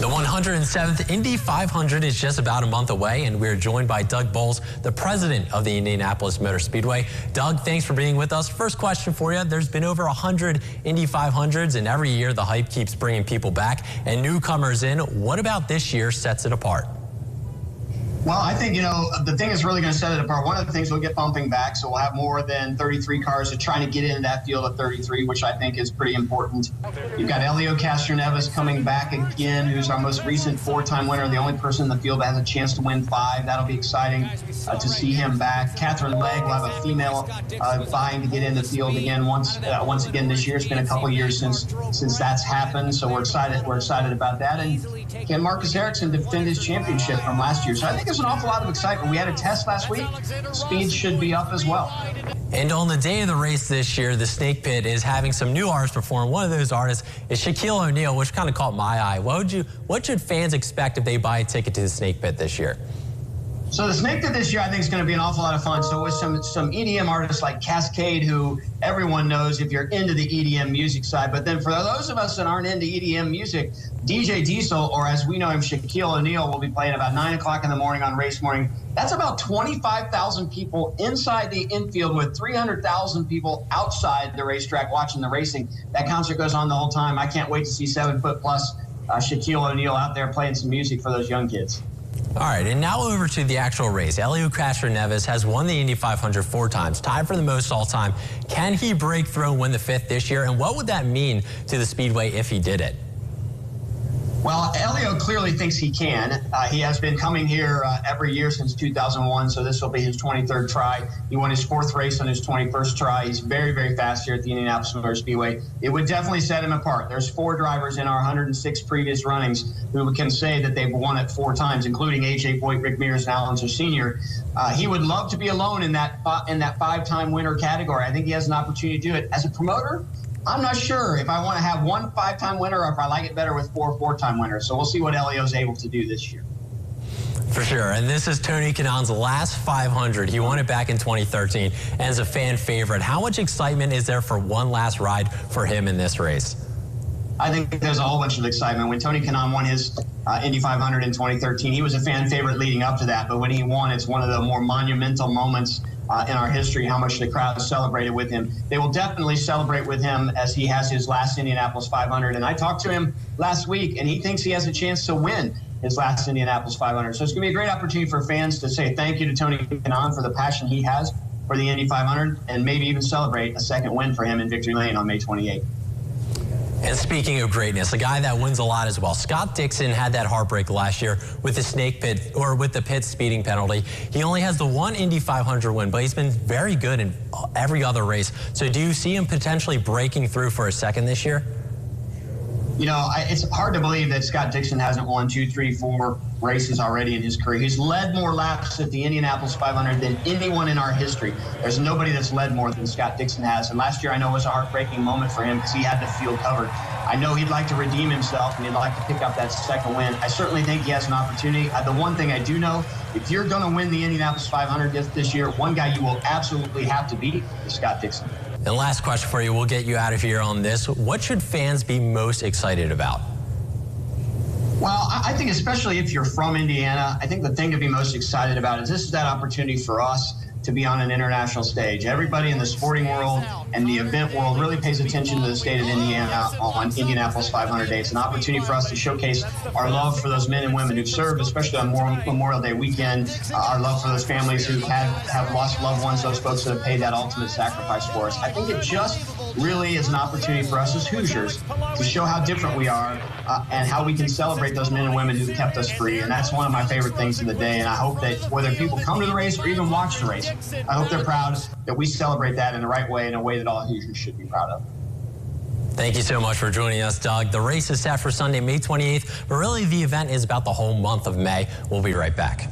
The 107th Indy 500 is just about a month away, and we're joined by Doug Boles, the president of the Indianapolis Motor Speedway. Doug, thanks for being with us. First question for you. There's been over 100 Indy 500s, and every year the hype keeps bringing people back and newcomers in. What about this year sets it apart? Well, I think, the thing that's really going to set it apart, one of the things we'll get bumping back, so we'll have more than 33 cars that are trying to get into that field of 33, which I think is pretty important. You've got Helio Castroneves coming back again, who's our most recent four-time winner, the only person in the field that has a chance to win 5. That'll be exciting to see him back. Catherine Legg will have a female vying to get in the field again once again this year. It's been a couple years since that's happened, so we're excited about that. And can Marcus Ericsson defend his championship from last year? So I think there's an awful lot of excitement. We had a test last week. Speed should be up as well. And on the day of the race this year, the Snake Pit is having some new artists perform. One of those artists is Shaquille O'Neal, which kind of caught my eye. What should fans expect if they buy a ticket to the Snake Pit this year? So the Snake Pit this year, I think, is going to be an awful lot of fun. So with some EDM artists like Cascade, who everyone knows if you're into the EDM music side. But then for those of us that aren't into EDM music, DJ Diesel, or as we know him, Shaquille O'Neal, will be playing about 9 o'clock in the morning on race morning. That's about 25,000 people inside the infield with 300,000 people outside the racetrack watching the racing. That concert goes on the whole time. I can't wait to see 7-foot-plus Shaquille O'Neal out there playing some music for those young kids. All right, and now over to the actual race. Helio Castroneves has won the Indy 500 4 times, tied for the most all time. Can he break through and win the 5th this year? And what would that mean to the Speedway if he did it? Well, Helio clearly thinks he can. He has been coming here every year since 2001, so this will be his 23rd try. He won his 4th race on his 21st try. He's very, very fast here at the Indianapolis Motor Speedway. It would definitely set him apart. There's 4 drivers in our 106 previous runnings who can say that they've won it 4 times, including A.J. Boyd, Rick Mears, and Alonso Sr. He would love to be alone in that 5-time winner category. I think he has an opportunity to do it. As a promoter, I'm not sure if I want to have 1 5-time winner or if I like it better with 4 4-time winners. So we'll see what Helio's able to do this year. For sure. And this is Tony Kanaan's last 500. He won it back in 2013 and is a fan favorite. How much excitement is there for one last ride for him in this race? I think there's a whole bunch of excitement. When Tony Kanaan won his Indy 500 in 2013, he was a fan favorite leading up to that. But when he won, it's one of the more monumental moments in our history, how much the crowd celebrated with him. They will definitely celebrate with him as he has his last Indianapolis 500. And I talked to him last week, and he thinks he has a chance to win his last Indianapolis 500. So it's going to be a great opportunity for fans to say thank you to Tony Kanaan for the passion he has for the Indy 500 and maybe even celebrate a second win for him in Victory Lane on May 28th. And speaking of greatness, a guy that wins a lot as well. Scott Dixon had that heartbreak last year with the Snake Pit, or with the pit speeding penalty. He only has the 1 Indy 500 win, but he's been very good in every other race. So do you see him potentially breaking through for a second this year? It's hard to believe that Scott Dixon hasn't won 2, 3, 4 races already in his career. He's led more laps at the Indianapolis 500 than anyone in our history. There's nobody that's led more than Scott Dixon has. And last year, I know, was a heartbreaking moment for him because he had the field covered. I know he'd like to redeem himself and he'd like to pick up that second win. I certainly think he has an opportunity. The one thing I do know, if you're going to win the Indianapolis 500 this year, one guy you will absolutely have to beat is Scott Dixon. And last question for you, we'll get you out of here on this. What should fans be most excited about? Well, I think especially if you're from Indiana, I think the thing to be most excited about is this is that opportunity for us to be on an international stage. Everybody in the sporting world and the event world really pays attention to the state of Indiana on Indianapolis 500 Day. It's an opportunity for us to showcase our love for those men and women who've served, especially on Memorial Day weekend, our love for those families who have lost loved ones, those folks that have paid that ultimate sacrifice for us. I think it just really is an opportunity for us as Hoosiers to show how different we are and how we can celebrate those men and women who kept us free. And that's one of my favorite things of the day. And I hope that whether people come to the race or even watch the race, I hope they're proud that we celebrate that in the right way, in a way that all Hoosiers should be proud of. Thank you so much for joining us, Doug. The race is set for Sunday, May 28th, but really the event is about the whole month of May. We'll be right back.